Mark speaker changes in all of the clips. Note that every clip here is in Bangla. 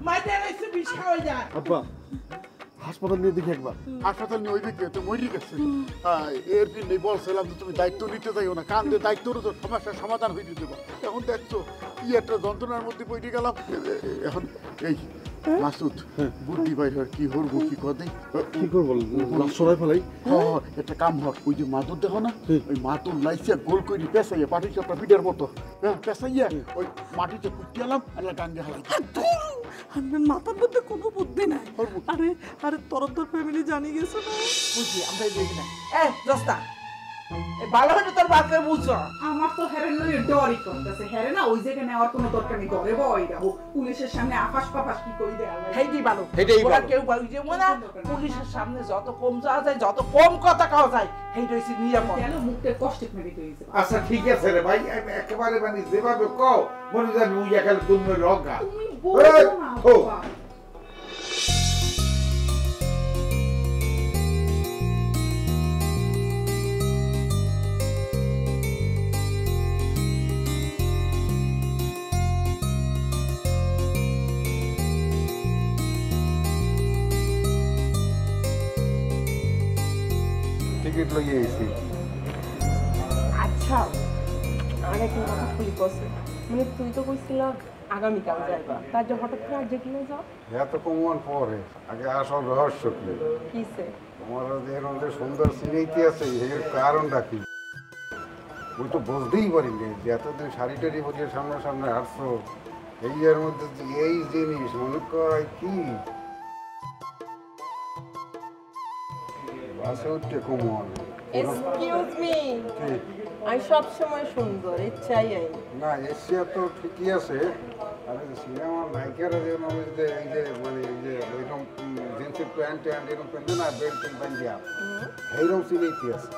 Speaker 1: মাইটা এসে বিষ খাওয়া যায়
Speaker 2: আব্বা হাসপাতাল নিয়ে দেখি একবার
Speaker 3: হাসপাতাল নিয়ে ওই দিকে তো মরি গেছে এর জন্যই বলছিলাম যে তুমি দায়িত্ব নিতে যাইও না কান্দে দায়িত্বরও তো সমস্যার সমাধান হয়ে দেবো এখন দেখছো কি একটা যন্ত্রণার মধ্যে পড়ে গেলাম এখন এই মাসুদ বুদ্ধি বাইর কি হরবো কি কদে
Speaker 2: কি করবো সরাই ফেলাই
Speaker 3: একটা কাম হর ওই যে মাদুর দেখো না ওই মাদুর লাইসিয়া গোল করে পেঁচাইয়া পাটি চাপটা পিঠার মতো পেঁচাইয়া ওই মাটিতে কুটিয়ালাম আর গাঙ্গে হালাই
Speaker 1: আমার মাথার মধ্যে কোনো বুদ্ধি নাই আরে আরে তোর ফ্যামিলি জানি গেছে না বুঝি আমরা দেখি না দোস্তা ভালো হয়ে তোর বাপকে বুঝছো আমার তো হেরেন লই ডরি করতেছে হেরে না ওই জায়গায় নেওয়ার কোনো দরকার নেই ঘরে বই রাখো পুলিশের সামনে আকাশ পাপাস কি করি দে আল্লাহ হেইটাই ভালো ওরা কেউ বলে যে মনে পুলিশের সামনে যত কম যাওয়া যায় যত কম কথা কওয়া যায় হেইটা হইছে নিরাপদ কেন মুখে কষ্ট মেরে কইছে
Speaker 4: আচ্ছা ঠিক আছে রে ভাই একেবারে মানে যেভাবে কও মনে জানি মুই একালে তুমি রগা
Speaker 1: তুমি বলো না
Speaker 4: টিকিট লাগিয়ে এসেছি
Speaker 5: আচ্ছা আরে কি কথা খুলি কইছে মানে তুই তো কইছিল আগামীকাল যাইবা তার যে হঠাৎ করে আজ কিনে যাও
Speaker 4: এত কমন পরে আগে আসল রহস্য কি
Speaker 5: কিসে
Speaker 4: তোমার যে আমাদের সুন্দর সিনেইতে আছে এর কারণটা কি ওই তো বুঝতেই পারিনি যে এতদিন শাড়ি টাড়ি বসে সামনে সামনে আসছো এই এর মধ্যে এই জিনিস মনে কয় কি বাসে উঠতে কমন
Speaker 5: এক্সকিউজ মি আমি সব সময় সুন্দর ইচ্ছাই আই
Speaker 4: না এশিয়া তো ঠিকই আছে আরে সিনেমার নায়িকারা যেমন এই যে মানে এই যে ওইরকম জিন্সের প্যান্ট ট্যান্ট এরকম পেন্টে না বেল্ট টেল প্যান্ট দিয়া এইরকম সিনেইতে আছে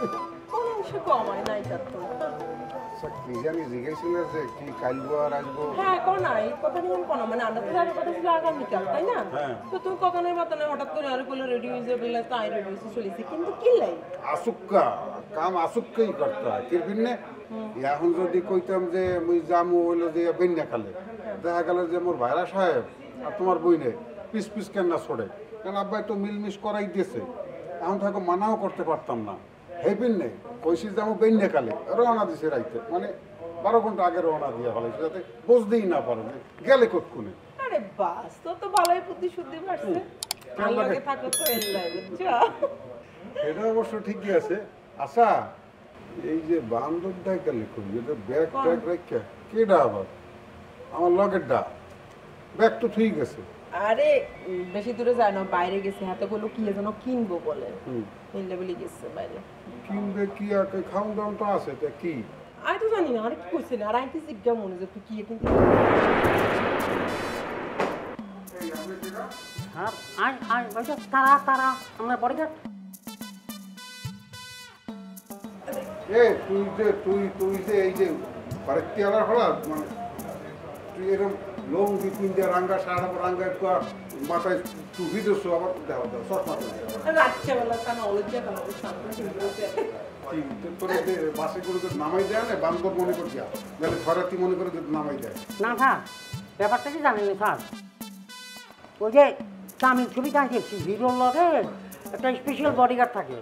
Speaker 5: কোন অংশ কমাই নাই তো
Speaker 4: কি জানি জিজ্ঞেসছিল যে কি কালবো আর আসবো
Speaker 5: হ্যাঁ কোন এই কথা নিয়ে কোন মানে আমরা তো আগে কথা ছিল আগামীকাল তাই না তো তুই কখনো মতন হঠাৎ করে আর কইলো রেডি হয়ে যাবে বলে তাই রেডি হইছে চলেছি কিন্তু কি লাই
Speaker 4: আসুক্কা কাম আসুক্কাই করতে হয় কি বিন্নে এখন যদি কইতাম যে মুই যামু হইলো যে বেন্যা খালে দেখা গেল যে মোর ভাইরা সাহেব আর তোমার বইনে পিস পিস কেন না ছড়ে কারণ আব্বাই তো মিলমিশ করাই দিয়েছে এখন থাকো মানাও করতে পারতাম না এই বিন্নে কইছি যাবো বেন্যা খালে রওনা দিছে রাইতে মানে 12 ঘন্টা আগে রওনা দিয়ে ফেলাইছে যাতে বুঝতেই না পারে গেলে কতক্ষণে
Speaker 5: আরে বাস তো ভালোই বুদ্ধি শুদ্ধি পারছে আল্লাহকে থাকো তো এলাই বুঝছো
Speaker 4: এটা অবশ্য ঠিকই আছে আচ্ছা এই যে বান্ধব ডাইকা লিখুন এটা ব্যাগ ট্যাগ রাখা কেডা আবার আমার লগের ডা ব্যাগ তো ঠিক আছে
Speaker 5: আরে বেশি দূরে যায় না বাইরে গেছে হাতে গুলো কি যেন কিনবো বলে এই লেভেলে গেছে বাইরে
Speaker 4: কিনবে কি আর খাওন দাওন তো আছে তা কি
Speaker 5: আমি তো জানি না আরে কি কইছিস আর আইতে জিজ্ঞা মনে যে তুই কি কিনতে
Speaker 6: হ্যাঁ আয় বসে তারা আমরা বডিগার্ড
Speaker 4: তুই যে এই যে বাড়িতে হলা মানে তুই এরকম লোক বিপিন দিয়ে রাঙ্গা সারা রাঙ্গা মাথায় টুপি দিচ্ছ আবার দেওয়া দাও চশমা
Speaker 5: রাত্রেবেলা কেন অলজ্জা কেন
Speaker 4: তোরে বাসে করে নামাই দেয় না বান্ধব মনে করে দিয়া নাহলে খরাতি মনে করে নামাই দেয়
Speaker 6: না স্যার ব্যাপারটা কি জানেন স্যার ওই যে আমি ছবিটা দেখছি হিরোর লগে একটা স্পেশাল বডিগার্ড থাকে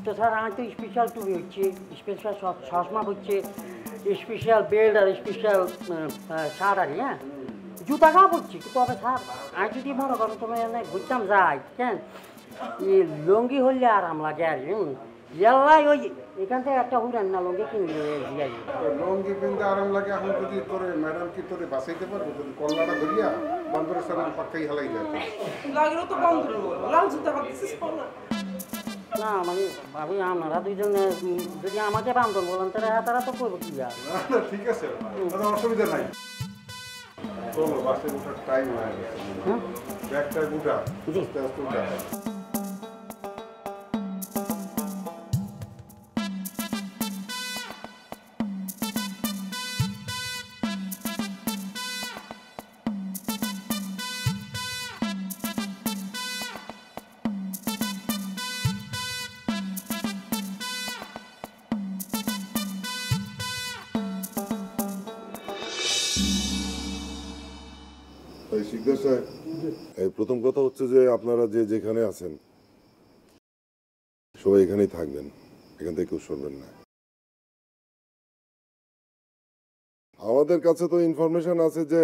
Speaker 6: তো স্যার আমি তো স্পেশাল টুপি হচ্ছে স্পেশাল চশমা হচ্ছে স্পেশাল বেল্ট আর স্পেশাল শার্ট আর হ্যাঁ জুতা গা পড়ছি তবে স্যার আমি যদি মনে করো তুমি ঘুরতাম যাই কেন এই লুঙ্গি হলে আরাম লাগে আর ইয়াল্লাই ওই এখান থেকে একটা উড়ান না লুঙ্গি কিনলে
Speaker 4: লুঙ্গি কিনতে আরাম লাগে এখন যদি তোরে ম্যাডাম কি তোরে বাঁচাইতে পারবো যদি কল্লাটা ধরিয়া বন্দরের সামনে পাক্কাই হালাই যায়
Speaker 5: লাগলো তো বন্ধ লাল জুতা পাচ্ছিস
Speaker 6: না মানে ভাবি আপনারা দুইজনে যদি আমাকে বান্ধব বলেন তারা তো করবো কি আর
Speaker 4: ঠিক আছে অসুবিধা নাই চলো বাসে ওঠার টাইম হয়ে গেছে ব্যাগটা উঠা আস্তে আস্তে উঠা
Speaker 7: শিকদার সাহেব, এই প্রথম কথা হচ্ছে যে আপনারা যে যেখানে আছেন সবাই এখানেই থাকবেন, এখান থেকে কেউ সরবেন না। আমাদের কাছে তো ইনফরমেশন আছে যে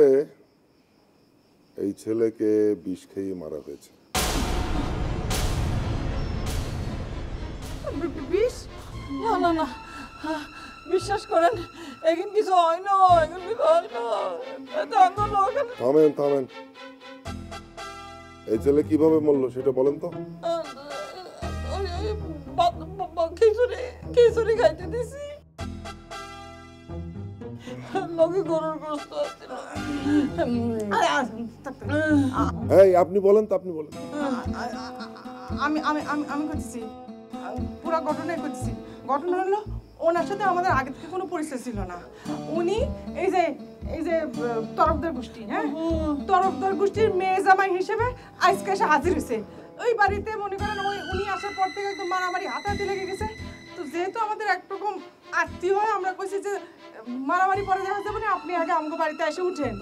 Speaker 7: এই ছেলেকে বিষ খেয়ে মারা হয়েছে।
Speaker 1: বিষ? না না না, বিশ্বাস করেন এখন কিছু হয় না, এখন কিছু হয় না।
Speaker 7: থামেন থামেন, এই ছেলে কিভাবে মরলো সেটা বলেন তো।
Speaker 1: খিচুড়ি খাইতে দিছি, লগে গরুর গোশত আছিল।
Speaker 7: এই আপনি বলেন তো, আপনি বলেন।
Speaker 8: আমি আমি আমি আমি করতেছি, পুরো ঘটনাই করতেছি। ঘটনা হলো ওনার সাথে আমাদের আগে থেকে কোনো পরিচয় ছিল না। উনি এই যে তরফদার গোষ্ঠী, হ্যাঁ, তরফদার গোষ্ঠীর মেয়ে জামাই হিসেবে আজকে এসে হাজির হয়েছে ওই বাড়িতে। মনে করেন উনি আসার পর থেকে একদম মারামারি হাতাহাতি লেগে গেছে। তো যেহেতু আমাদের একরকম আত্মীয় হয়, আমরা কইছি যে মারামারি পরে দেখা যাবে না, আপনি আগে আমাকে বাড়িতে এসে উঠেন।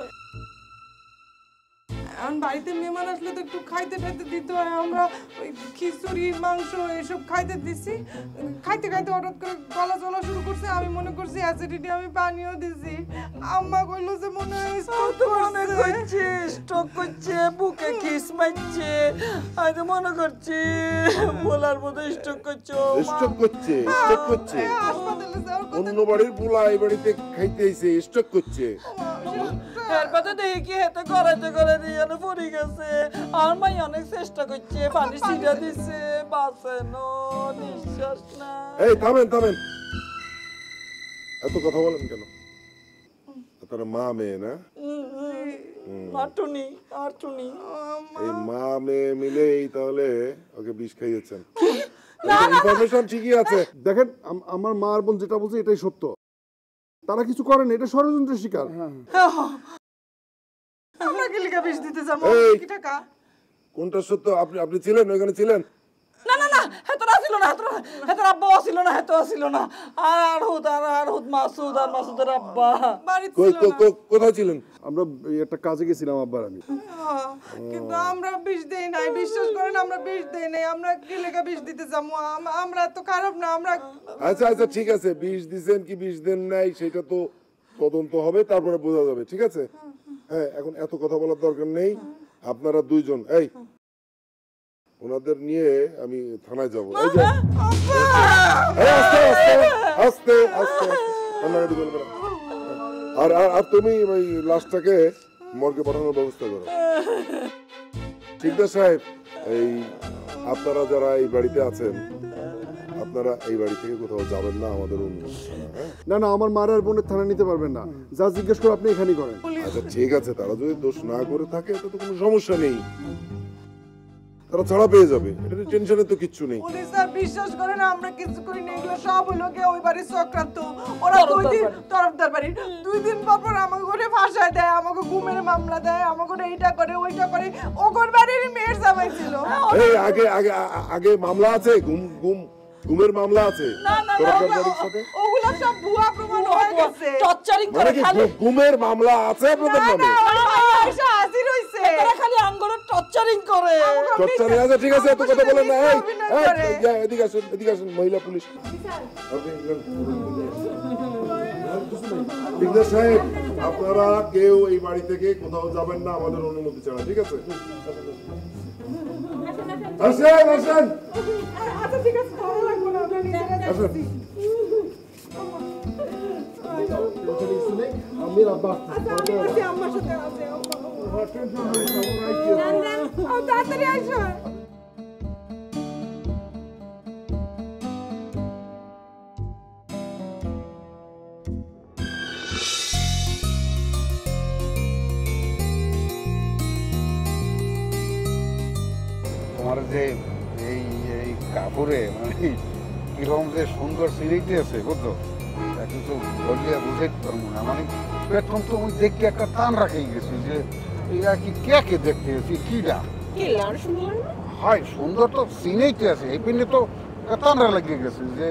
Speaker 8: এখন বাড়িতে মেহমান আসলে তো একটু খাইতে টাইতে দিতে হয়। আমরা ওই খিচুড়ি মাংস এসব খাইতে দিছি। খাইতে খাইতে হঠাৎ করে গলা চলা শুরু করছে। আমি মনে করছি অ্যাসিডিটি, আমি পানিও দিছি। আম্মা কইলো যে মনে হয়
Speaker 1: স্ট্রোক করছে, বুকে খিস মারছে। আমি তো মনে করছি বলার মতো স্ট্রোক করছে।
Speaker 7: স্ট্রোক করছে, স্ট্রোক করছে।
Speaker 8: হাসপাতালে যাওয়ার কথা।
Speaker 7: অন্য বাড়ির পোলা এই বাড়িতে খাইতে এসে স্ট্রোক করছে।
Speaker 1: এরপরে দেখি কি হেতে করাইতে করে দিয়ে পড়ে গেছে। আর মাই অনেক চেষ্টা করছে, পানি ছিটা দিছে, বাঁচানো নিঃশ্বাস না।
Speaker 7: এই থামেন থামেন, এত কথা বলেন কেন? তার মা মেয়ে না?
Speaker 1: আটুনি আটুনি
Speaker 7: এই মা মেয়ে মিলেই তাহলে ওকে বিষ খাইয়েছেন। ইনফরমেশন ঠিকই আছে।
Speaker 2: দেখেন আমার মা আর বোন যেটা বলছে এটাই সত্য, তারা কিছু করেন, এটা ষড়যন্ত্রের শিকার।
Speaker 8: আমরা কি লিখা বিষ দিতে যাবো?
Speaker 7: এই,
Speaker 8: কি টাকা?
Speaker 7: কোনটা সত্য? আপনি ছিলেন ওখানে? ছিলেন?
Speaker 1: না না না, হেতরা ছিল না, হেতরা আব্বা ছিল না, হেতরা ছিল না। আর হুদ মাসুদ আর মাসুদের আব্বা
Speaker 8: বাড়িতে
Speaker 7: কই
Speaker 8: ছিল না।
Speaker 7: কোথায় ছিলেন?
Speaker 2: আমরা একটা কাজে গেছিলাম আব্বার আমি।
Speaker 8: কিন্তু আমরা বিষ দেই নাই, বিশ্বাস করেন আমরা বিষ দেই নাই। আমরা কি লেখা বিষ দিতে যাবো? আমরা তো খারাপ না। আমরা
Speaker 7: আচ্ছা আচ্ছা ঠিক আছে, বিষ দিছেন কি বিষ দেন নাই সেটা তো তদন্ত হবে, তারপরে বোঝা যাবে। ঠিক আছে, হ্যাঁ, এখন এত কথা বলার দরকার নেই। আপনারা দুইজন এই ওনাদের নিয়ে আমি থানায় যাবো। এই যে এই আস্তে আস্তে আস্তে আস্তে কান্নাকাটি করবে না। আর তুমি ওই লাশটাকে মর্গে পাঠানোর ব্যবস্থা করো। শিকদার সাহেব, এই আপনারা যারা এই বাড়িতে আছেন, আপনারা এই বাড়ি থেকে কোথাও যাবেন না আমাদের অনুমতি ছাড়া, হ্যাঁ?
Speaker 2: না না, আমার মার আর বোনের থানা নিতে পারবেন না। যা জিজ্ঞেস করে আপনি এখানেই করেন।
Speaker 7: আচ্ছা ঠিক আছে, তারা যদি দোষ না করে থাকে তো কোনো সমস্যা নেই, তারা ছাড়া পেয়ে যাবে। এটা টেনশনের তো কিচ্ছু নেই।
Speaker 8: পুলিশ স্যার বিশ্বাস করেন আমরা কিছু করি না। এগুলো সব হলো কি ওই বাড়ির চক্রান্ত। ওরা তরফদার বাড়ি 2 দিন পর আমাকে করে ফাঁসায় দেয়, আমাকে গুমের মামলা দেয়, আমাকে এইটা করে ওইটা করে। ওগর বাড়ির মেয়ের জামাই ছিল।
Speaker 7: এই আগে আগে আগে মামলা আছে, গুমের মামলা আছে তরফদার বাড়ির সাথে?
Speaker 8: ওগুলো সব ভুয়া প্রমাণ হয়ে গেছে।
Speaker 1: টর্চারিং
Speaker 7: মানে
Speaker 1: করে
Speaker 7: কি
Speaker 1: খালি
Speaker 7: গুমের মামলা আছে আপনাদের নামে?
Speaker 8: এসে হাজির হইছে।
Speaker 1: এরা খালি আঙ্গুরে টর্চারিং করে।
Speaker 7: চচ্চরে আছে, ঠিক আছে, এত কথা বলেন না। এই
Speaker 8: অভিনয় করে।
Speaker 7: এদিকে আসুন মহিলা পুলিশ। বিগদার সাহেব, আপনারা কেউ এই বাড়ি থেকে কোথাও যাবেন না আমাদের অনুমতি ছাড়া, ঠিক আছে? আসেন আসেন
Speaker 8: আচ্ছা ঠিক আছে, ভালো লাগবে না আমরা নিজেরা
Speaker 7: আসেন।
Speaker 8: যাচ্ছি।
Speaker 2: আমি আব্বা
Speaker 8: আচ্ছা আমি আছি, আম্মার সাথে আছি। তাড়াতাড়ি আসো।
Speaker 4: তোমার যে এই এই কাপড়ে মানে কিরকম যে সুন্দর সিঁড়িটি আছে বুঝছো, কিন্তু বলিয়া বুঝাইতে পারবো না। মানে প্রথম তো ওই দেখতে একটা টান রাখে গেছি যে এরা কি কে দেখতে গেছি কিরা হয় সুন্দর তো সিনেইতে আছে। এই পিনে তো টানরা লাগিয়ে গেছে যে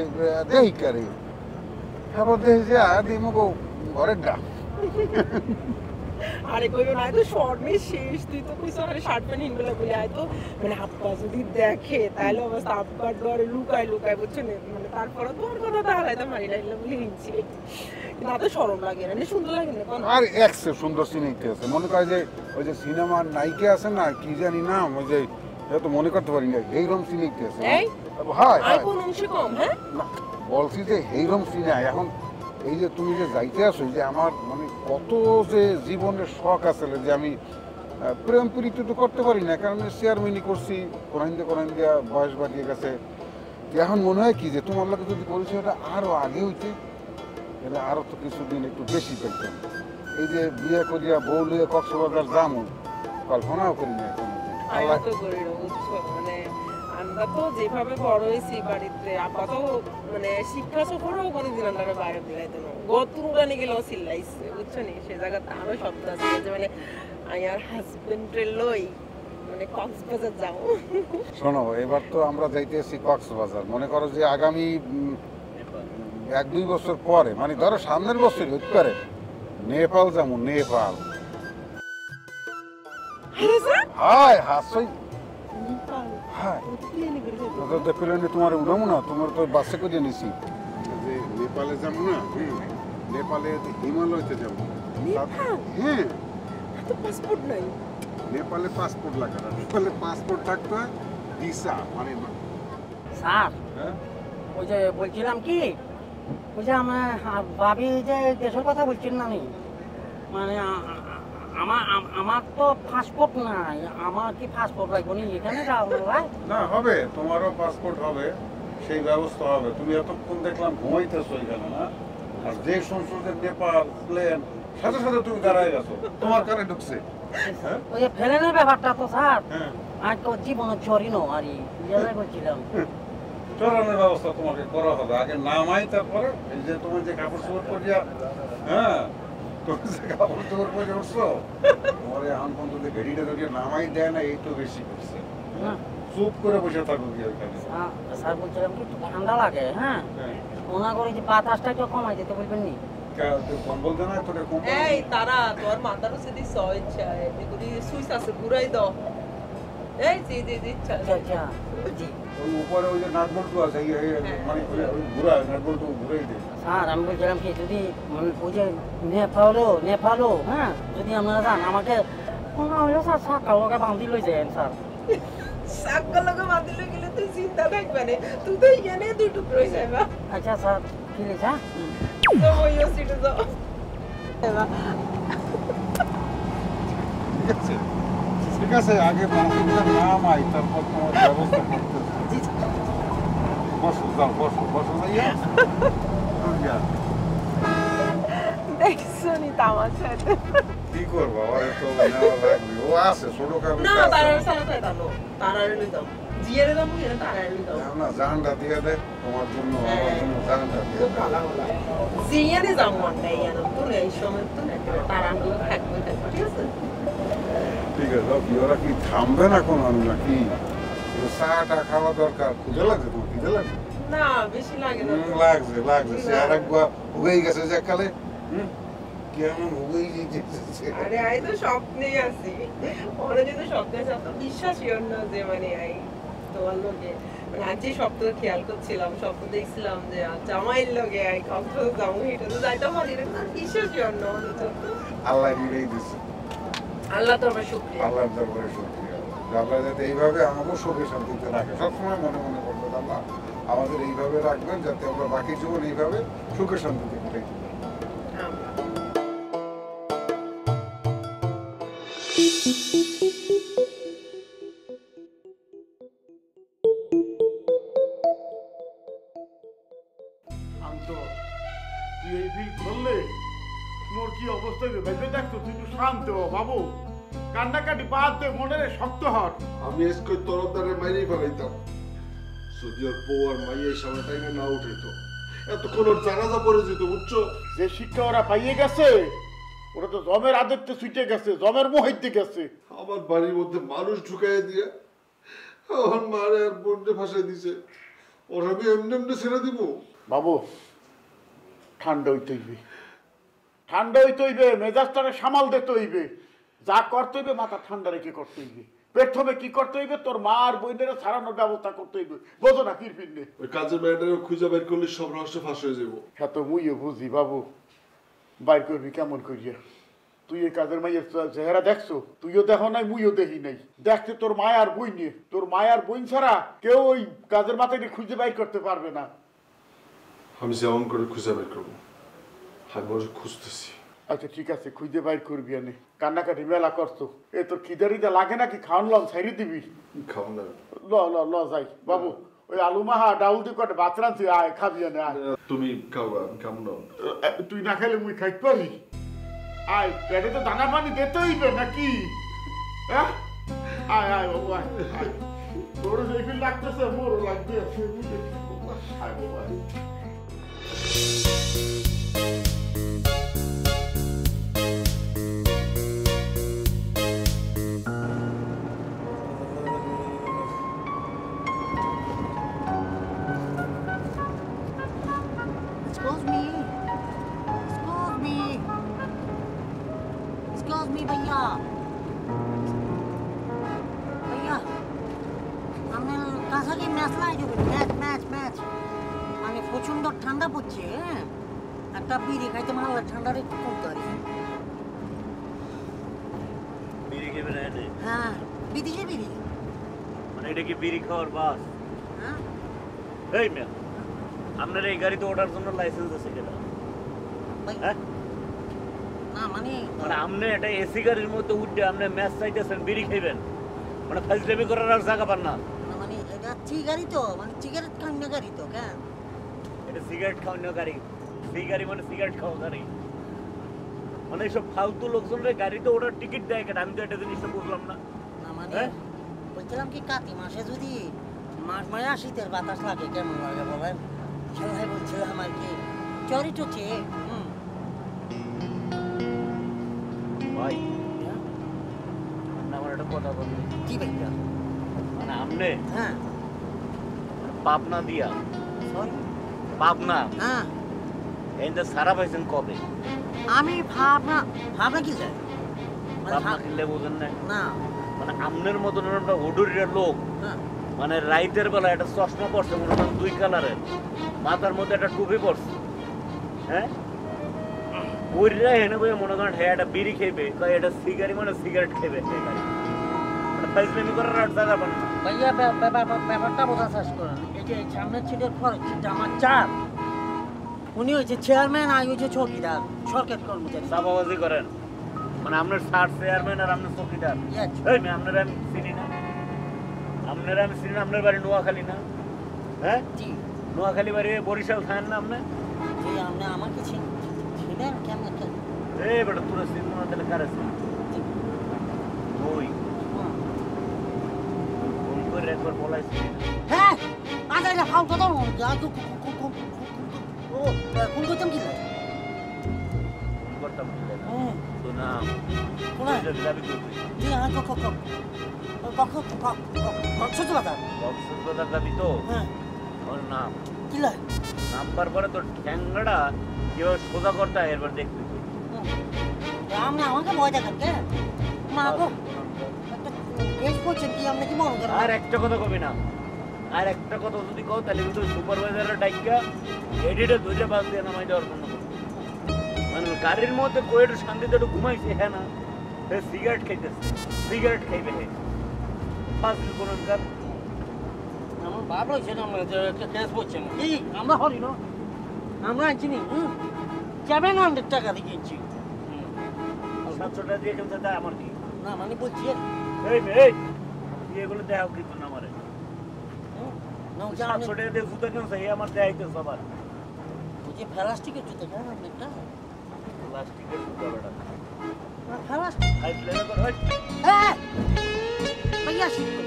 Speaker 4: দেই কারে। এবার দেখি যে দিমুক ঘরের ডা
Speaker 5: আরে কইবে না তো শর্মে শেষ তুই তো কইছ আরে শার্ট প্যান্ট হিনগুলো বলে আয় তো মানে আব্বা যদি দেখে তাহলে অবস্থা আব্বার ধরে লুকায় লুকায় বুঝছো না মানে তারপরে তোর কথা তাহলে তো মারি লাইলা বলে নিচ্ছি না তো শরম লাগে না সুন্দর লাগে না কোন
Speaker 4: আর একসে সুন্দর সিনেমাতে আছে মনে করে যে ওই যে সিনেমার নায়িকা আছে না কি জানি নাম ওই যে এটা তো মনে করতে পারি না এইরকম সিনেমাতে আছে হ্যাঁ
Speaker 5: আই কোন অংশ কম হ্যাঁ
Speaker 4: বলছি যে এইরকম সিনেমা এখন এই যে তুমি যে যাইতে আসো যে আমার মানে কত যে জীবনের শখ আছে যে আমি প্রেম প্রীতি তো করতে পারি না কারণ চেয়ারম্যানই করছি কোরআন দিয়া বয়স বাড়িয়ে গেছে এখন মনে হয় কি যে তোমার লোকে যদি পরিচয়টা আরো আগে হইতে তাহলে আরো তো কিছুদিন একটু বেশি পেতাম এই যে বিয়ে করিয়া বউ লিয়ে কক্সবাজার যামু কল্পনাও করি না
Speaker 5: আল্লাহ তো করে বুঝছো মানে আমরা তো যেভাবে বড় হয়েছি বাড়িতে আব্বা তো মানে শিক্ষা সফরও কোনোদিন আমরা বাইরে বেড়াইতে না গতুর উড়ানে গেলেও চিল্লাইছে বুঝছো নি সে জায়গাতে আরো শব্দ আছে যে মানে আমার হাজবেন্ডে লই মানে কক্সবাজার যাও
Speaker 4: শোনো এবার তো আমরা যাইতেছি কক্সবাজার মনে করো যে আগামী 1-2 বছর পরে মানে ধরো সামনের বছর হতে পারে নেপাল যাবো নেপাল হায় হাসই হায় প্লেনে তোমার উড়াবো না তোমার তো বাসে করে নিছি যে নেপালে যাবো না নেপালে হিমালয়তে যাবো হ্যাঁ
Speaker 5: তো পাসপোর্ট নাই
Speaker 4: নেপালে পাসপোর্ট লাগে না নেপালে পাসপোর্ট থাকতে হয় ভিসা মানে
Speaker 6: স্যার
Speaker 4: হ্যাঁ
Speaker 6: ওই যে বলছিলাম কি ওই যে আমার ভাবি যে দেশের কথা বলছেন না আমি মানে আমার তো পাসপোর্ট নাই আমার কি পাসপোর্ট লাগবে না এখানে যাবো
Speaker 4: না হবে তোমারও পাসপোর্ট হবে সেই ব্যবস্থা হবে তুমি এতক্ষণ দেখলাম ঘুমাইতেছো এখানে না আর যে সংসদের নেপাল প্লেন সাথে সাথে তুমি দাঁড়ায় গেছো তোমার কানে ঢুকছে
Speaker 6: ওই যে ফেলেনের ব্যাপারটা তো স্যার
Speaker 4: হ্যাঁ
Speaker 6: আর তো জীবনে চরিনো আর ইয়ে করছিলাম
Speaker 4: চড়ানোর ব্যবস্থা তোমাকে করা হবে আগে নামাই তারপরে এই যে তোমার যে কাপড় চোপড় করিয়া হ্যাঁ তুমি যে কাপড় চোপড় করে উঠছো পরে এখন পর্যন্ত ঘেড়িটা ধরিয়ে নামাই দেয় না এই তো বেশি করছে চুপ করে বসে থাকো কি ওইখানে
Speaker 6: স্যার বলছিলাম কি একটু ঠান্ডা লাগে হ্যাঁ ওনা করে যে বাতাসটা একটু কমাই দিতে বলবেন নি
Speaker 4: কম্বল দেয় না তোকে কম্বল
Speaker 5: এই তারা তোর মাথার উপরে দিছ ইচ্ছা এগুলি সুইচ আছে ঘুরাই দাও এই জি জি জি ইচ্ছা
Speaker 6: আচ্ছা জি
Speaker 4: ওই উপরে ওই যে নাটবল্টু আছে মানে ঘুরা নাটবল্টু ঘুরেই দেয়
Speaker 6: স্যার আমি বলছিলাম কি যদি ওই যে নেপালও হ্যাঁ যদি আপনারা যান আমাকে মনে হলো স্যার সাকাল লোকে বান্ধি লই যায় স্যার
Speaker 5: সাকাল লোকে বান্ধি লই গেলে তুই চিন্তা থাকবে না তুই তো এখানে দুই টুকরো হয়ে যাবে
Speaker 6: আচ্ছা স্যার ঠিক আছে
Speaker 5: তো ওইও সিটে যাও
Speaker 4: ঠিক আছে আগে বাসিন্দার নাম আই তারপর তোমার ব্যবস্থা করতে বসো যাও বসো যাইয়া
Speaker 5: দেখছো নি তামাশাতে
Speaker 4: কি করবো আরে তো নেওয়া লাগবে ও আছে ছোট কাপড়
Speaker 5: না তারার সাথে দাও তারার লই দাও জিয়ারে দাও না তারার লই দাও
Speaker 4: না জানটা দিয়ে দে তোমার জন্য আমার জন্য জানটা দিয়ে
Speaker 5: তো কালা হলা জিয়ারে যাও মনে ইয়ানো তো এই সময় তো তারার লই থাকবে ঠিক আছে
Speaker 4: ঠিক আছে কি ওরা কি থামবে না কোনো নাকি চাটা খাওয়া দরকার খুঁজে লাগছে তোমার খিদে লাগছে
Speaker 5: না বেশি লাগে না
Speaker 4: লাগছে সে আরেকবার হুগেই গেছে যে কালে কেমন হুগেই যেতেছে
Speaker 5: আরে আই তো স্বপ্নেই আছি ওরা যদি স্বপ্নে আছে তো বিশ্বাসই অন্য যে মানে আই তোমার লোকে মানে আজ যে স্বপ্ন খেয়াল করছিলাম স্বপ্ন দেখছিলাম যে জামাইয়ের লগে আই কক্সবাজার যাবো এটা তো যাইতে পারি না বিশ্বাসই অন্য
Speaker 4: আল্লাহ মিলেই দিচ্ছে
Speaker 5: আল্লাহ তোমার শুকরিয়া
Speaker 4: আল্লাহর দরবারে শুকরিয়া আল্লাহ যাতে এইভাবে আমাকে সুখে শান্তিতে রাখে সবসময় মনে মনে করবেন আল্লাহ আমাদের এইভাবে রাখবেন যাতে আমরা বাকি জীবন এইভাবে সুখে শান্তিতে কাটাই
Speaker 3: তুই এই ফিল করলে মোর কি অবস্থা ভেবে দেখছো তুই একটু শান্ত হ বাবু কান্নাকাটি বাদ দে মনে শক্ত হর
Speaker 7: আমি আজকে তরফদারে মাইরেই ফেলাইতাম যদি ওর বউ আর মাই এই সময় টাইমে না উঠাইত এতক্ষণ ওর জানাজা পড়ে যেত বুঝছো
Speaker 3: যে শিক্ষা ওরা পাইয়ে গেছে ওরা তো জমের আদরতে ছুটে গেছে জমের মোহাইতে গেছে
Speaker 7: আমার বাড়ির মধ্যে মানুষ ঢুকাই দিয়ে আমার মারে আর বোনকে ফাঁসাই দিছে ওরা আমি এমনি এমনি ছেড়ে দিব
Speaker 3: বাবু ঠান্ডা হইতে হইবে ঠান্ডা হইতে হইবে, মেজাজটারে সামাল দিতে হইবে, যা করতে হইবে মাথা ঠান্ডা রেখে করতে হইবে। প্রথমে কি করতে হইবে, তোর মা আর বোনের ছাড়ানোর ব্যবস্থা করতে হইবে, বোঝো না কিরপিনে?
Speaker 7: ওই কাজের মেয়েটাকে খুঁজে বের করলে সব রহস্য ফাঁস হয়ে যাবো।
Speaker 3: হ্যাঁ তো মুইও বুঝি বাবু, বাইর করবি কেমন করিয়া? তুই এই কাজের মাইয়ের চেহারা দেখছো? তুইও দেখো নাই, মুইও দেখি নাই। দেখতে তোর মায়ার বই নিয়ে, তোর মায়ার বই ছাড়া কেউ ওই কাজের মাথায় খুঁজে বাইর করতে পারবে না।
Speaker 7: আমি যেমন করে খুঁজে বের করবো, আমি ওর খুঁজতেছি।
Speaker 3: আচ্ছা ঠিক আছে, খুঁজে বাইর করবি আনে। কান্নাকাটি মেলা করছো, এ তোর খিদারিদা লাগে নাকি? খাওয়ান লম ছাইড়ে দিবি।
Speaker 7: খাও না,
Speaker 3: ল ল ল যাই বাবু, ওই আলু মাহা ডাউল দিয়ে কটে ভাত রাঁধছি, আয় খাবি আনে আয়।
Speaker 7: তুমি খাও, আমি খাম না।
Speaker 3: তুই না খেলে মুই খাইতে পারি? আয়, পেটে তো দানা পানি দিতে হইবে নাকি? হ্যাঁ আয় আয় বাবু আয় আয়। তোর যেগুলো লাগতেছে মোরও লাগবে। আয় বাবু আয়।
Speaker 6: Excuse me. Excuse me. Excuse me, भैया. भैया, हमने कहा कि मैच लाई जो मैच. মানে প্রচন্ড ঠান্ডা পড়ছে, হ্যাঁ? একটা বিড়ি খাইতে মানে ঠান্ডার একটু কমতে পারি।
Speaker 9: বিড়ি খেবে না এনে?
Speaker 6: হ্যাঁ, বিদেশি বিড়ি।
Speaker 9: মানে এটা কি বিড়ি খাওয়ার বাস?
Speaker 6: হ্যাঁ?
Speaker 9: এই মেয়ে, আপনার এই গাড়িতে ওঠার জন্য লাইসেন্স আছে কিনা? হ্যাঁ?
Speaker 6: না মানে
Speaker 9: আপনি এটা এসি গাড়ির মধ্যে উঠে আপনি ম্যাচ চাইতেছেন, বিড়ি খাইবেন, মানে ফাইজলামি করার আর জায়গা পান না।
Speaker 6: মানে এটা গাড়ি তো, মানে সিগারেট খাওয়ানো গাড়ি তো, কেন?
Speaker 9: এটা সিগারেট খাওয়ানো গাড়ি। গাড়ি মানে সিগারেট খাওয়া গাড়ি। মানে এইসব ফালতু লোকজনের গাড়িতে ওঠার টিকিট দেয় কেন? আমি তো এটা জিনিসটা বুঝলাম না।
Speaker 6: না মানে বলছিলাম কি, কাতি মাসে যদি মায়া শীতের বাতাস লাগে কেমন লাগে বলেন? সবাই বলছিলাম আর কি চরিটো চেয়ে।
Speaker 9: ভাই আমার একটা কথা বলবেন?
Speaker 6: কি ভাইয়া?
Speaker 9: মানে আপনি
Speaker 6: হ্যাঁ
Speaker 9: পাবনা দিয়া,
Speaker 6: সরি
Speaker 9: পাবনা,
Speaker 6: হ্যাঁ
Speaker 9: এতে সারা পাইছেন কবে?
Speaker 6: আমি ভাবনা কি যায়
Speaker 9: পাবনা কিনলে বোঝেন না?
Speaker 6: না
Speaker 9: মানে আপনার মতন একটা হুডুরিয়া লোক,
Speaker 6: হ্যাঁ
Speaker 9: মানে রাইতের বেলা একটা চশমা পড়ছে মনে করেন 2 কালারের, মাথার মধ্যে একটা টুপি পড়ছে, হ্যাঁ ওইরা হেনে বই মনে করেন হ্যাঁ একটা বিড়ি খেবে, এটা সিগারি মানে সিগারেট খেবে, মানে ফাইজলামি করার আর জায়গা পান না।
Speaker 6: ভাইয়া ব্যাপারটা বোঝা শেষ করেন। এই যে সামনের সিটের পরে সিটটা আমার চার, উনি হয়েছে চেয়ারম্যান, আর হয়েছে চৌকিদার, সরকারি কর্মচারী।
Speaker 9: চাপাবাজি করেন, মানে আপনার স্যার চেয়ারম্যান আর আপনার চৌকিদার। এই মেয়ে আপনারা আমি চিনি না, আপনারা আমি চিনি না। আপনার বাড়ি নোয়াখালী না? হ্যাঁ
Speaker 6: জি
Speaker 9: নোয়াখালী বাড়ি বরিশাল থাকেন না আপনি?
Speaker 6: জি আপনি আমাকে ছিলেন কেমন?
Speaker 9: এই বেটা তোরা চিনি না তাহলে কারে চিনি? ওই ফোন করে একবার বলাইছি।
Speaker 6: হ্যাঁ আচ্ছা এটা ফাউল কথা কোন করতাম কি লাগে?
Speaker 9: ফোন করতাম
Speaker 6: হ্যাঁ
Speaker 9: তো নাম
Speaker 6: কোনায়
Speaker 9: দাবি করবি
Speaker 6: জি হ্যাঁ সত্যি কথা।
Speaker 9: কক্সবাজার দাবি তো?
Speaker 6: হ্যাঁ
Speaker 9: ওর নাম
Speaker 6: কি লাগে?
Speaker 9: নাম্বার পরে তোর ঠ্যাংড়া কিভাবে সোজা করতে হয় এরপর দেখবি।
Speaker 6: আপনি আমাকে ভয় দেখান কেন? মা গো একটা কেস করছেন কি আপনি কি মনে করেন?
Speaker 9: আর একটা কথা কবি না, আর একটা কথা যদি কও তাহলে কিন্তু সুপারভাইজারের ডাইকা এডিটে দুইটা বাস দিয়ে নামাই দেওয়ার কোনো কথা। মানে গাড়ির মধ্যে কই একটু শান্তিতে একটু ঘুমাইছে, হ্যাঁ না সিগারেট খাইতেছে, সিগারেট খাইবে ফাজিল কোনো কাজ।
Speaker 6: আমার বাপ রয়েছে না, আমরা একটা কেস করছেন কি আমরা হরি না, আমরা আনছি নি 700 টাকা দিয়ে কিনছি।
Speaker 9: 700 টাকা দিয়ে কিনতে দেয় আমার কি?
Speaker 6: না মানে বলছি
Speaker 9: এই এগুলো দেখাও কিন্তু না আমারে। 700 টাকা দিয়ে জুতা কিনছে, এই আমার দেখাইতেছে আবার।
Speaker 6: ওই যে প্লাস্টিকের জুতো কেন আপনারটা?
Speaker 9: প্লাস্টিকের জুতা বেটা
Speaker 6: প্লাস্টিক
Speaker 9: খাইলে করে হয়।
Speaker 6: হ্যাঁ ভাইয়া শিখো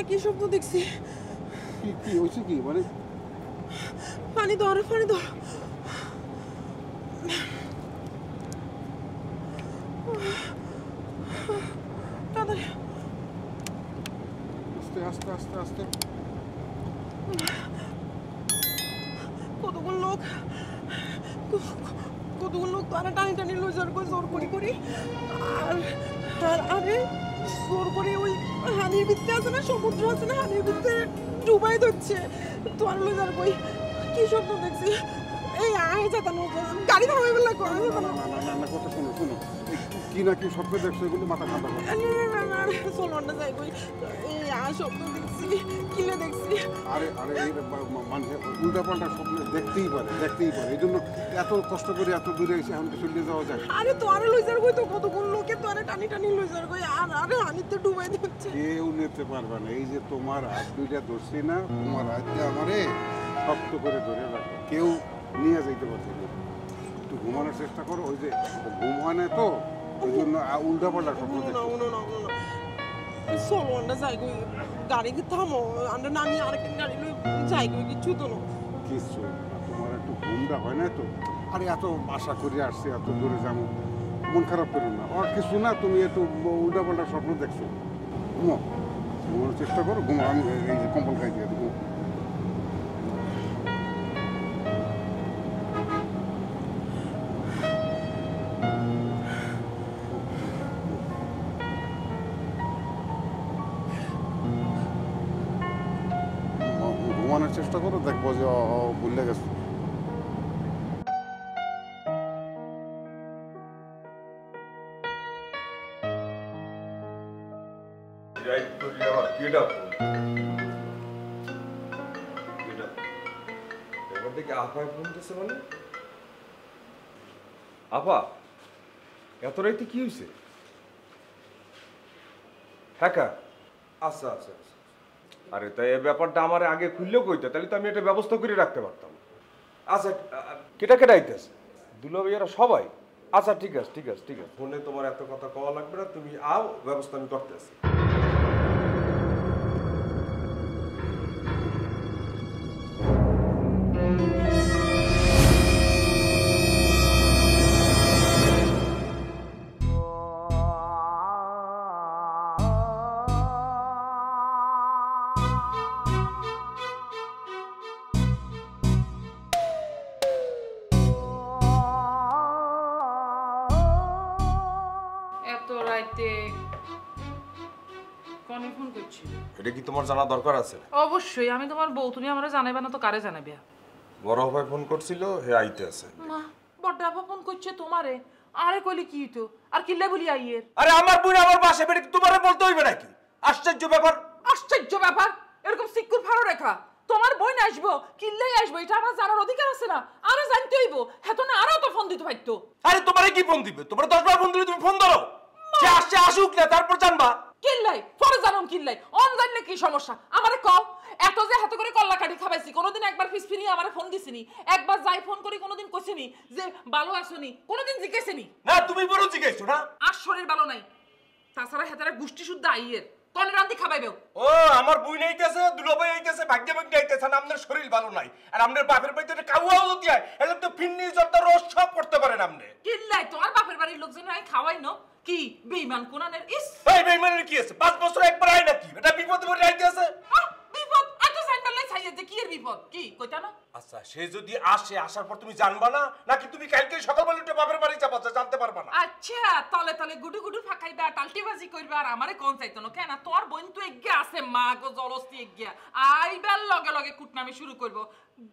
Speaker 5: কি স্বপ্ন দেখছি?
Speaker 4: কি কি হয়েছে কি মানে?
Speaker 5: পানি ধরো, পানি ধরো। তাড়াতাড়ি।
Speaker 4: আস্তে আস্তে আস্তে আস্তে।
Speaker 5: কতগুলো লোক তারা টানি টানি লইজার করে জোর করি আর আরে জোর করে ওই হানির ভিতরে আছে না, সমুদ্র আছে না, হানির ভিতরে ডুবাই ধরছে। তোমার লইজার কই কি স্বপ্ন দেখছি? এই আয় যাতানো গাড়ি থামাই বেলা করে
Speaker 4: না কথা শোনো শোনো, কি না কি স্বপ্ন দেখছো এগুলো মাথা ঠান্ডা করো।
Speaker 5: না চলো না যাই কই এই আয় স্বপ্ন দেখছি, কিলে দেখছি।
Speaker 4: আরে এই মানে উল্টা পাল্টা স্বপ্ন দেখতেই পারে এই জন্য এত কষ্ট করে এত দূরে এসে এখন চলে যাওয়া যায়।
Speaker 5: আরে তোর লইজার কই তো কতগুলো লোকে তোরে টানি টানি লইজার কই আর আরে হানিতে ডুবাই দিচ্ছে।
Speaker 4: কেউ নিতে পারবে না। এই যে তোমার হাত দুইটা ধরছি না, তোমার হাত দিয়ে আমারে শক্ত করে ধরে রাখো, কেউ নিয়ে যাইতে পারছে না। একটু ঘুমানোর চেষ্টা করো, ওই যে ঘুম হয় না তো ওই জন্য উল্টা পাল্টা স্বপ্ন দেখো।
Speaker 5: চলো আমরা যাই কই গাড়ি থামো, আমরা নামি আরেকদিন গাড়ি লই যাই কই কিছু তো না।
Speaker 4: কিছু তোমার একটু ঘুমটা হয় না তো। আরে এত আশা করে আসছে, এত দূরে যাবো, মন খারাপ করো না। আর কিছু না, তুমি একটু উল্টা পাল্টা স্বপ্ন দেখছো। ঘুমানোর চেষ্টা করো, ঘুমো। আমি এই যে কম্বল খাই দিয়ে দেবো। ঘুমানোর চেষ্টা করো, দেখবো যে ভুলে গেছে।
Speaker 10: আপা এত রাইতে কি হয়েছে? হ্যাঁ আচ্ছা আচ্ছা আচ্ছা। আরে তাই এই ব্যাপারটা আমার আগে খুললেও কইতে, তাহলে তো আমি এটা ব্যবস্থা করে রাখতে পারতাম। আচ্ছা কেটা আইতেছে? দুলা ভাইয়ারা সবাই? আচ্ছা ঠিক আছে ঠিক আছে ঠিক আছে, ফোনে তোমার এত কথা কওয়া লাগবে না, তুমি আও, ব্যবস্থা আমি করতেছি। এটা কি তোমার জানা দরকার আছে?
Speaker 11: অবশ্যই, আমি তোমার বউ, তুমি আমারে জানাইবা না তো কারে জানাবে?
Speaker 10: বড় ভাই ফোন করছিল, হে আইতে আছে।
Speaker 11: মা বড় আপা ফোন করছে তোমারে? আরে কইলি কি হইতো? আর কিল্লে বলি আইয়ের?
Speaker 10: আরে আমার বুড়ি আমার বাসা বেড়ে তোমারে বলতে হইবে নাকি? আশ্চর্য ব্যাপার।
Speaker 11: আশ্চর্য ব্যাপার? এরকম সিকুর ফাড়ো রেখা তোমার বই না আসবো, কিল্লেই আসবো, এটা আমার জানার অধিকার আছে না? আরো জানতে হইব, হেতো না আরো তো ফোন দিতে পারতো।
Speaker 10: আরে তোমারে কি ফোন দিবে? তোমার 10 বার ফোন দিলে তুমি ফোন ধরো। সে আসছে আসুক না, তারপর জানবা।
Speaker 11: কিল্লাই পরে জানুম কিল্লাই, অন জানলে কি সমস্যা? আমারে কও, এত যে হাতে করে কল্লা কাটি খাবাইছি, কোনোদিন একবার ফিসফিনি আমারে ফোন দিছিনি? একবার যাই ফোন করি কোনোদিন কইছিনি যে ভালো আছোনি? কোনোদিন জিজ্ঞেসনি?
Speaker 10: না তুমি বড় জিজ্ঞেসছো না?
Speaker 11: আর শরীর ভালো নাই, তাছাড়া হেতারে গুষ্টি শুদ্ধ আইয়ের কোন রান্দি খাবাইবেও?
Speaker 10: ও আমার বুই নাইতেছে, দুলাভাই আইতেছে, ভাগ্যে ভাগ্যে আইতেছে না, আমাদের শরীর ভালো নাই। আর আমাদের বাপের বাড়িতে কাউয়াও যদি আয়, এলে তো ফিন্নি জর্দা রস সব করতে পারেন আপনি।
Speaker 11: কিল্লাই তোমার বাপের বাড়ির লোকজন আই খাওয়াই ন কি বেঈমান কোনানের? ইস
Speaker 10: এই বেঈমানের কি আছে? 5 বছর একবার আয় নাকি? এটা বিপদে পড়ে আইতেছে।
Speaker 11: বিপদ এত জানলে ছাইয়ে যে কি এর বিপদ? কি কইতা না?
Speaker 10: আচ্ছা সে যদি আসে, আসার পর তুমি জানবা না নাকি তুমি কালকে সকালবেলা উঠে বাপের বাড়ি যাবা, জানতে পারবা না?
Speaker 11: আচ্ছা তলে তলে গুডু গুডু ফাকাইবা, টালটিবাজি করবা, আর আমারে কোন চাইতো না কেন? তোর বোন তো এগিয়ে আছে, মা গো জলস্তি এগিয়ে আইবার লগে লগে কুটনামি শুরু করব।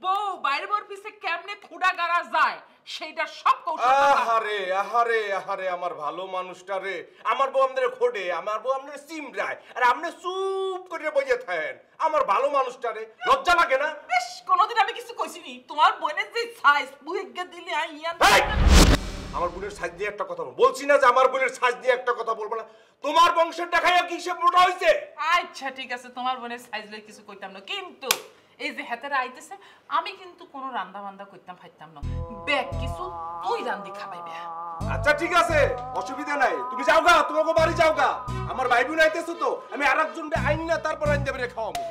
Speaker 11: বউ বাইরে বর পিছে কেমনে খুঁড়া গাড়া যায় সেইটা সব কৌশল।
Speaker 10: আহারে আহারে আহারে আমার ভালো মানুষটা রে, আমার বউ আমাদের খোডে, আমার বউ আমাদের সিমরায়, আর আপনি চুপ করে বইয়ে থাকেন। আমার ভালো মানুষটা রে, লজ্জা লাগে না?
Speaker 11: বেশ কোনোদিন আমি কিছু কইছিনি? তোমার বোনের যে সাইজ বুইগা দিলে আইয়া।
Speaker 10: আমার বোনের সাইজ দিয়ে একটা কথা বলছি না যে আমার বোনের সাইজ দিয়ে একটা কথা বলবো না। তোমার বংশের দেখাইয়া কি সে মোটা হইছে?
Speaker 11: আচ্ছা ঠিক আছে, তোমার বোনের সাইজ লই কিছু কইতাম না, কিন্তু এই যে হাতেরা আইতেছে আমি কিন্তু কোনো রান্না বান্দা করতাম ফাইতাম না ব্যাগ কিছু তুই রান্দি খাবাইবে
Speaker 10: আচ্ছা ঠিক আছে অসুবিধা নাই তুমি যাও গা তোমাকে বাড়ি যাও গা আমার ভাই বোন আইতেছো তো আমি আরেকজন আইন না তারপর আইন দেবে খাওয়াবো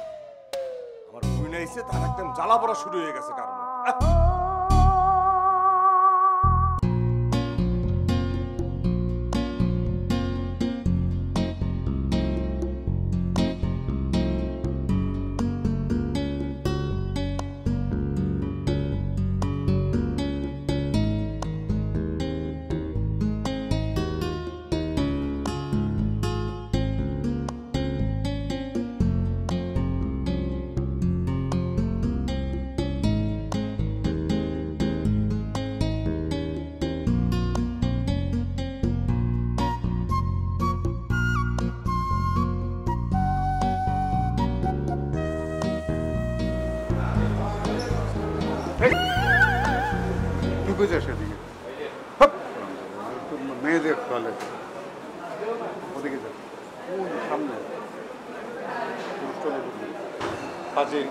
Speaker 10: আমার বোন আইছে তার একদম জ্বালা পড়া শুরু হয়ে গেছে কারণ
Speaker 4: তুই বুঝে সেদিকে মেয়েদের টয়লেট ওদিকে যা সামনে হাজির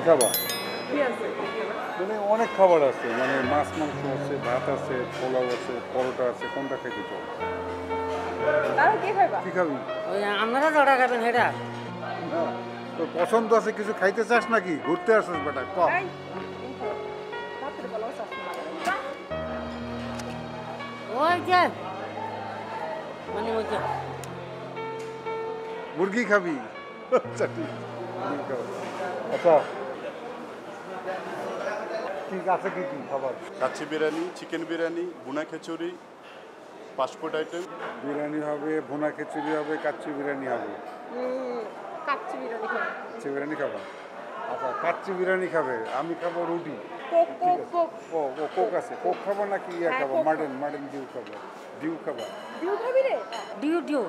Speaker 4: খাবার মানে অনেক খাবার আছে মানে মাছ মাংস আছে ভাত আছে পোলাও আছে পরোটা আছে কোনটা খাইতে চাও কি খাবি
Speaker 6: ওই আপনারা জড়া খাবেন সেটা
Speaker 4: তোর পছন্দ আছে কিছু খাইতে চাস নাকি ঘুরতে আসছিস বেটা কম
Speaker 6: ওই যে মানে ওই যে
Speaker 4: মুরগি খাবি আচ্ছা ঠিক আচ্ছা ঠিক আছে কি কি খাবার
Speaker 12: কাচ্চি বিরিয়ানি চিকেন বিরিয়ানি ভুনা খিচুড়ি ফাস্টফুড আইটেম
Speaker 4: বিরিয়ানি হবে ভুনা খিচুড়ি হবে কাচ্চি বিরিয়ানি হবে
Speaker 5: কাচ্চি বিরিয়ানি খাবো
Speaker 4: কাচ্চি বিরিয়ানি খাবা আচ্ছা কাচ্চি বিরিয়ানি খাবে আমি খাবো রুটি
Speaker 5: কোক কোক কোক
Speaker 4: ও কোক আছে কোক খাবো নাকি ইয়া খাবো মাটন ডিউ খাবো ডিউ খাবা
Speaker 5: ডিউ খাবি রে
Speaker 6: ডিউ ডিউ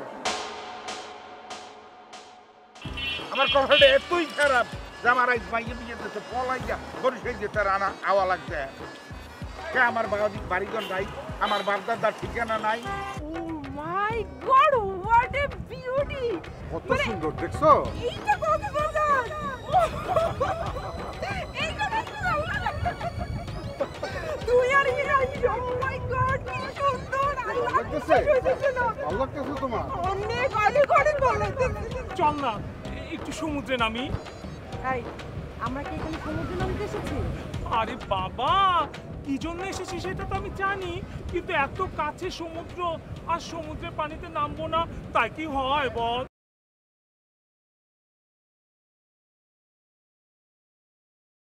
Speaker 3: আমার কথাটা এতই খারাপ যে আমার আজ বাইরে বিয়েতে পলাই যা বরিশাল যেতে রানা আওয়া লাগছে কে আমার বাড়িঘর নাই আমার বাপদাদার ঠিকানা নাই
Speaker 5: ও মাই গড হোয়াট এ বিউটি
Speaker 4: কত সুন্দর দেখছো
Speaker 5: এইটা কত সুন্দর এইটা তুই আর হিরা ও মাই গড কি সুন্দর আল্লাহ
Speaker 4: ভালো লাগতেছে তোমার
Speaker 5: অনেক অনেক বলে
Speaker 13: চল না একটু সমুদ্রে নামি
Speaker 5: তাই আমরা কি এখানে সমুদ্রে নামতে এসেছি
Speaker 13: আরে বাবা কি জন্য এসেছি সেটা তো আমি জানি কিন্তু এত কাছে সমুদ্র আর সমুদ্রের পানিতে নামবো না তাই কি হয় বল